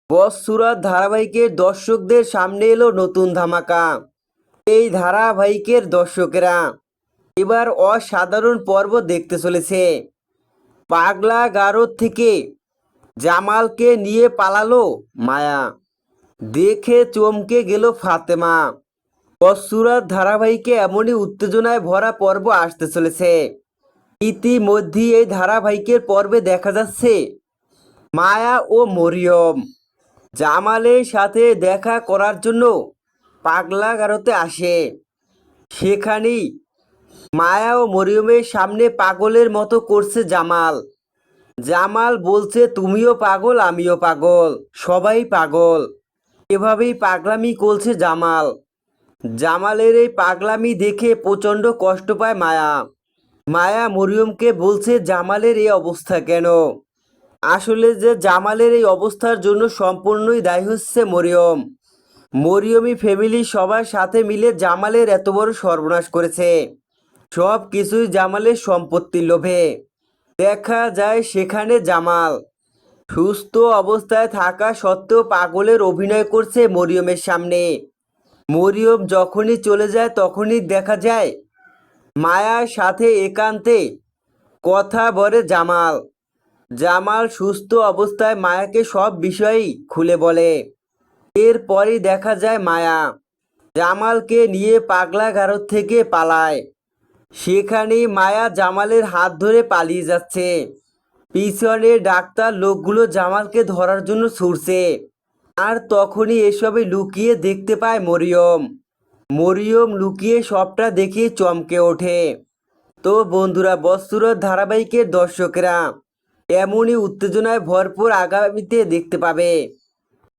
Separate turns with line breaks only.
বস সুরত ধারাবাহিকের দর্শকদের সামনে এলো নতুন ধামাকা। এই ধারাবাহিকের দর্শকেরা এবার অসাধারণ পর্ব দেখতে চলেছে। পাগলা গারদ থেকে জামালকে নিয়ে পালালো মায়া, দেখে চমকে গেল ফাতেমা। বস সুরত ধারাবাহিকে এমনই উত্তেজনায় ভরা পর্ব আসতে চলেছে। ইতিমধ্যেই এই ধারাবাহিকের পর্বে দেখা যাচ্ছে মায়া ও মরিয়ম জামালের সাথে দেখা করার জন্য পাগলা গারদে আসে। সেখানেই মায়া ও মরিয়মের সামনে পাগলের মতো করছে জামাল। জামাল বলছে, তুমিও পাগল, আমিও পাগল, সবাই পাগল। এভাবেই পাগলামি করছে জামাল। জামালের এই পাগলামি দেখে প্রচণ্ড কষ্ট পায় মায়া। মায়া মরিয়মকে বলছে জামালের এই অবস্থা কেন। আসলে যে জামালের এই অবস্থার জন্য সম্পূর্ণই দায়ী হচ্ছে মরিয়ম। মরিয়মই ফ্যামিলির সবার সাথে মিলে জামালের এত বড় সর্বনাশ করেছে। সব কিছুই জামালের সম্পত্তির লোভে। দেখা যায় সেখানে জামাল সুস্থ অবস্থায় থাকা সত্ত্বেও পাগলের অভিনয় করছে মরিয়মের সামনে। মরিয়ম যখনই চলে যায় তখনই দেখা যায় মায়ার সাথে একান্তে কথা বলে জামাল। জামাল সুস্থ অবস্থায় মায়াকে সব বিষয়ই খুলে বলে। এরপরই দেখা যায় মায়া জামালকে নিয়ে পাগলা গারদ থেকে পালায়। সেখানেই মায়া জামালের হাত ধরে পালিয়ে যাচ্ছে। পিছনে ডাক্তার লোকগুলো জামালকে ধরার জন্য ছুটছে। আর তখনই এসবে লুকিয়ে দেখতে পায় মরিয়ম। মরিয়ম লুকিয়ে সবটা দেখে চমকে ওঠে। তো বন্ধুরা, বস সুরত ধারাবাহিকের দর্শকেরা এমনই উত্তেজনায় ভরপুর আগামীতে দেখতে পাবে।